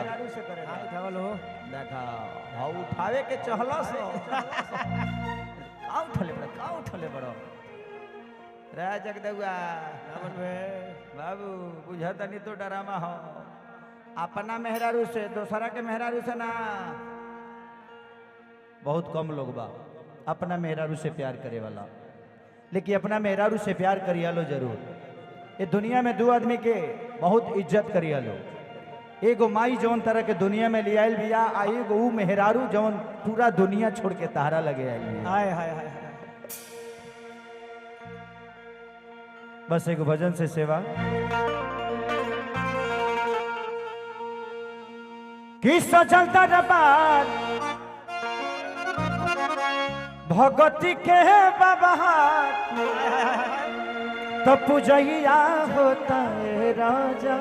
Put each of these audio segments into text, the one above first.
से करे उठावल हो देखा हां उठावे के चहला से का उठले बड़ो रे जगदुआ रावण में बाबू बुझत नहीं तो डरामा हो अपना मेहरारू से दूसरा के मेहरारू से ना बहुत कम लोग बा अपना मेहरारू से प्यार करे वाला लेकिन अपना मेहरारू से प्यार करिया लो जरूर। ये दुनिया में दो आदमी के बहुत इज्जत करिया लो, एगो माई जौन तरह के दुनिया में ले आयल बिया आ एगो ऊ मेहरारू जौन पूरा दुनिया छोड़ के तारा लगे आयल बिया। हाय हाय हाय बस एगो भजन से सेवा कि सजल दरबार भगती के बबहार तो पूजैया होता है राजा।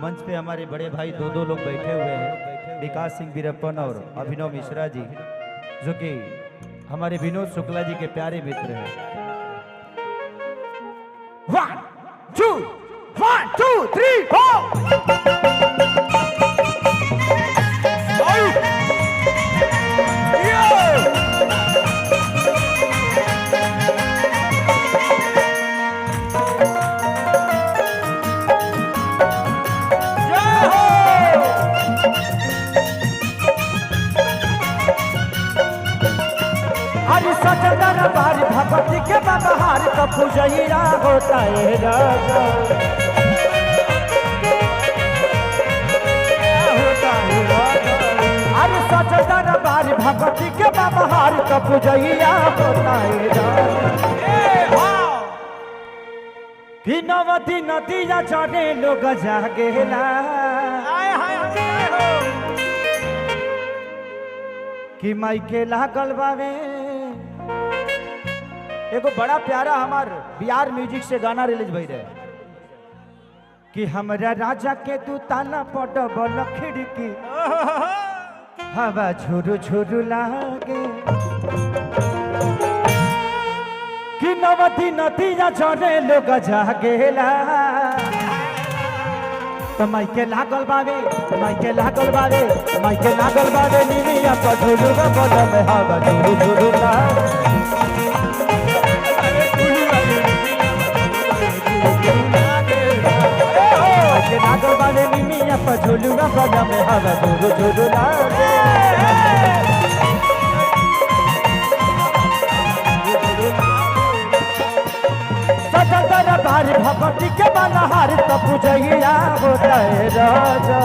मंच पे हमारे बड़े भाई दो लोग बैठे हुए हैं, विकास सिंह वीरप्पन और अभिनव मिश्रा जी, जो कि हमारे विनोद शुक्ला जी के प्यारे मित्र हैं। 1 2 1 2 3 4 बारी भगवती के बबहार तो पूजैया होता है राजा। अरे सचदर बारी भगवती के बबहार तो पूजैया होता है राजा। कि नवती नदिया चढ़े लोग जागेला कि माई के लागल बावे। एगो बड़ा प्यारा हमार बिहार म्यूजिक से गाना रिलीज भई रहे कि हमरा राजा के तू ताला पट बल खिड़की हवा झुरु झुरु लागे कि नवती नदिया चढ़े लोग जागेला तो माई के लागल बावे निमिया पर झुरु बल में हवा झुरु झुरु लागे। नागल बाले निमिया पर झुलुआ बजा में हवा झुरु झुरु लागे। सजल बारी भगवती के बनहार तो पूजैया होता है राजा।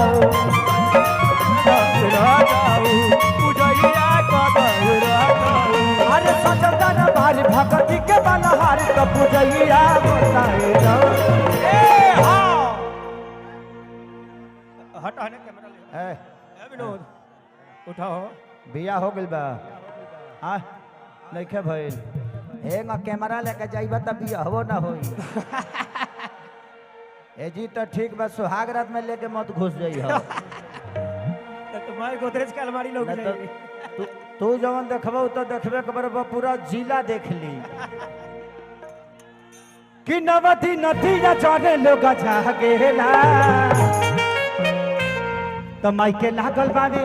अरे सजल बारी भगवती के बनहार तो पूजैया होता है राजा। हटाने कैमरा ले ए विनोद उठाओ बिया हो गइल बा हां नइखे भइल हेंगा कैमरा लेके जाइबा त बिया होबो ना होई। ए जी तो ठीक बा सुहाग रात में लेके मत घुस जाई हो तुम्हारे गोदरेज के अलमारी लोग तू जवन देखबो त देखबे खबर पूरा जिला देख ली कि नवती नदिया चढ़े लोग जागेला तो माइके लागल बावे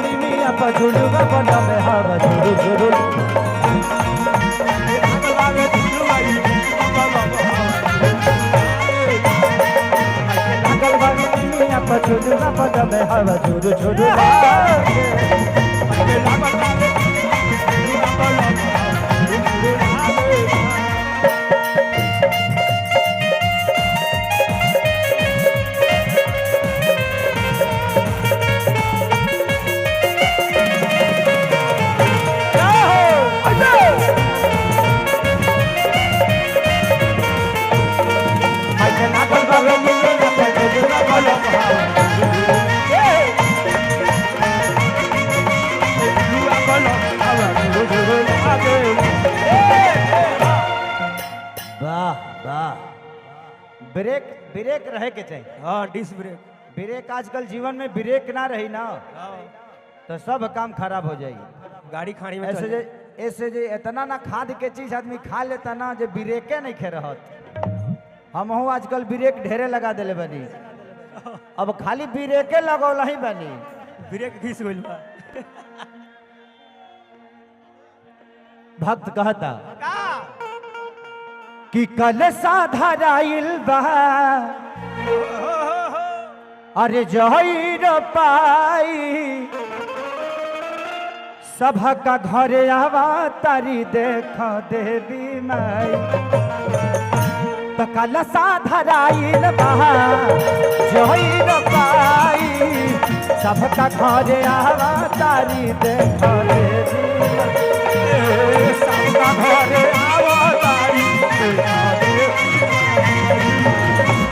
निमिया पर झुलुआ बना में हवा झुरु झुरु लागल बावे निमिया पर झुलुआ बना में हवा झुरु झुरु ब्रेक ब्रेक रहे के चाहिए। हाँ डिस ब्रेक ब्रेक आजकल जीवन में ब्रेक ना रही ना तो सब काम खराब हो जाएगी। गाड़ी खाड़ी में ऐसे जे इतना ना खाद के चीज आदमी खा लेता ना जे ब्रेके नहीं खे रहत। हम हूँ आजकल ब्रेक ढेरे लगा दिले बनी, अब खाली ब्रेके लगौला ही बनी। ब्रेक घिस गइल बा भक्त कहता का कि कल साधराइल बा अरे जही न पाई सभा का घरे आवा तारी देख देवी माई। तो कल साधराइल बा जही न पाई सभा का घरे आवा तारी देख देवी माई। सबका घरे आवा तारी देख देवी माई।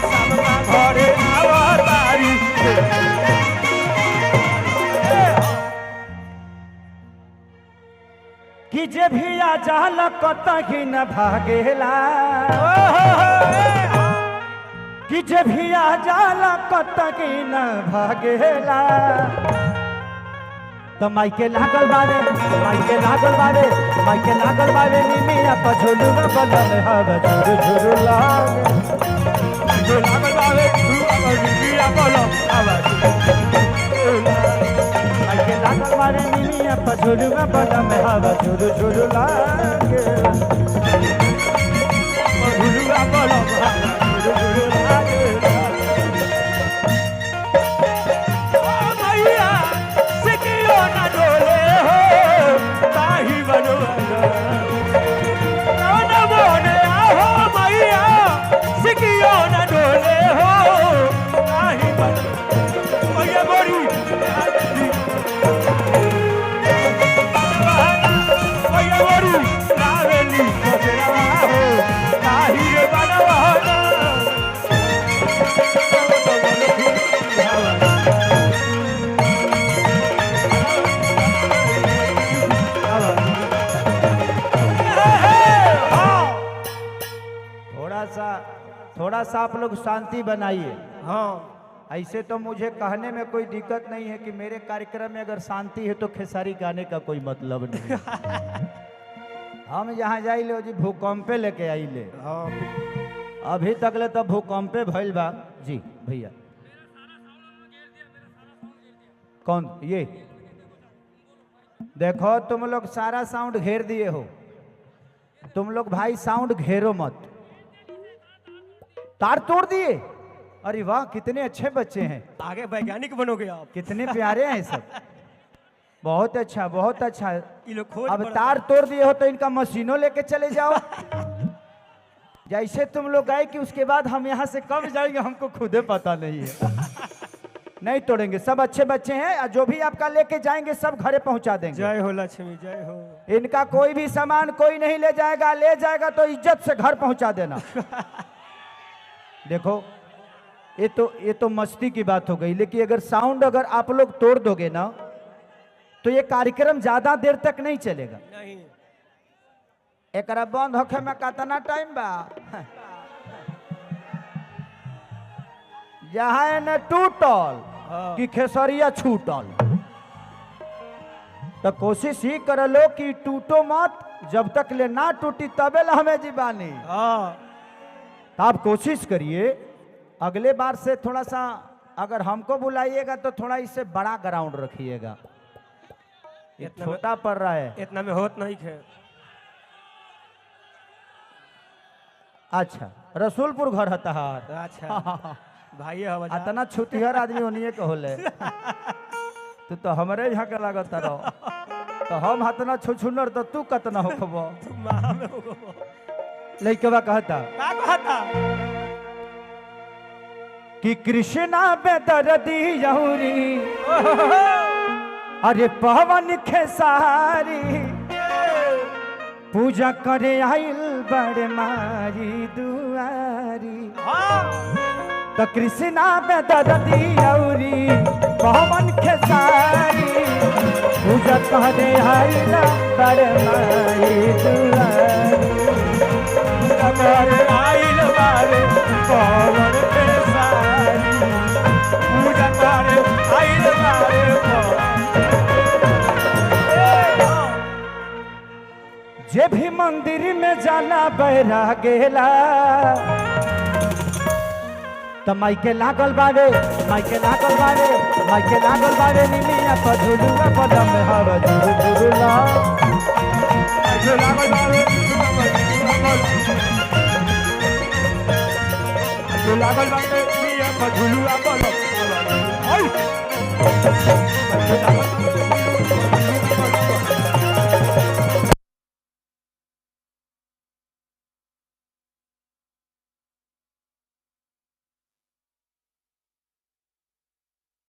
सबका घरे आवा तारी कि जे भी आ जाल कतही न भागेला, कि जे भी आ जाल कतही न भागेला। तो माइके लागल बारे माइके लागल बारे माइके लागल बारे निमिया पछोलू में बदल हव झुर झुर लागे। जो लागल बारे निमिया बोलो हव माइके लागल बारे निमिया पछोलू में बदल हव झुर झुर लागे। झुरुआ बोलो झुर झुर लागे। थोड़ा सा आप लोग शांति बनाइए। हाँ ऐसे तो मुझे कहने में कोई दिक्कत नहीं है कि मेरे कार्यक्रम में अगर शांति है तो खेसारी गाने का कोई मतलब नहीं है। हम यहाँ जाई ले जी भूकंपे लेके आई ले। हाँ अभी तक ले तो भूकंपे भइल बा जी भैया। कौन ये देखो तुम लोग सारा साउंड घेर दिए हो। तुम लोग भाई साउंड घेरो मत, तार तोड़ दिए। अरे वाह कितने अच्छे बच्चे हैं, आगे वैज्ञानिक बनोगे आप। कितने प्यारे हैं सब। बहुत अच्छा बहुत अच्छा। ये लोग खोज अब पड़ता तार तोड़ दिए हो तो इनका मशीनों लेके चले जाओ। जैसे तुम लोग गए कि उसके बाद हम यहाँ से कब जाएंगे हमको खुदे पता नहीं है। नहीं तोड़ेंगे, सब अच्छे बच्चे हैं और जो भी आपका लेके जाएंगे सब घरे पहुंचा देंगे। जय हो लक्ष्मी जय हो। इनका कोई भी सामान कोई नहीं ले जाएगा, ले जाएगा तो इज्जत से घर पहुंचा देना। देखो ये तो मस्ती की बात हो गई, लेकिन अगर साउंड अगर आप लोग तोड़ दोगे ना तो ये कार्यक्रम ज्यादा देर तक नहीं चलेगा। नहीं एक बंद होखे में कितना टाइम बा। जहाँ न टूटल कि खेसरिया छूटल, तो कोशिश ही कर लो कि टूटो मत। जब तक ले ना टूटी तबे ला हमें जीवानी। हाँ तो आप कोशिश करिए अगले बार से थोड़ा सा अगर हमको बुलाइएगा तो थोड़ा इससे बड़ा ग्राउंड रखिएगा। ये छोटा पड़ रहा है। इतना में होत नहीं है। अच्छा रसूलपुर घर हता हार। अच्छा भाई हवा इतना छुतिहर आदमी होनिए के होले। तू तो हमारे यहाँ के लागत रहो, तो हम हतना छुछुनर तो तू कतना होखबो। लइकवा कहता का कहता कि कृष्णा बेदर्दी यहुरी अरे पवन खेसारी पूजा करे आइल बड़े मारी दुआरी। तो कृष्णा बेदर्दी यहुरी पवन खेसारी पूजा करे आइल बड़े मारी दुआरी। पूजा करे आइल बड़े पवन खेसारी पूजा करे आइल बड़े मंदिर में जाला बहरा गेला त माइके लागल बावे माइके लागल बावे माइके लागल बावे निमिया पर झुलुआ पदम हवा झुलु झुलुला जो लागल बावे जो लागल बावे मिया पर झुलुआ पलक आई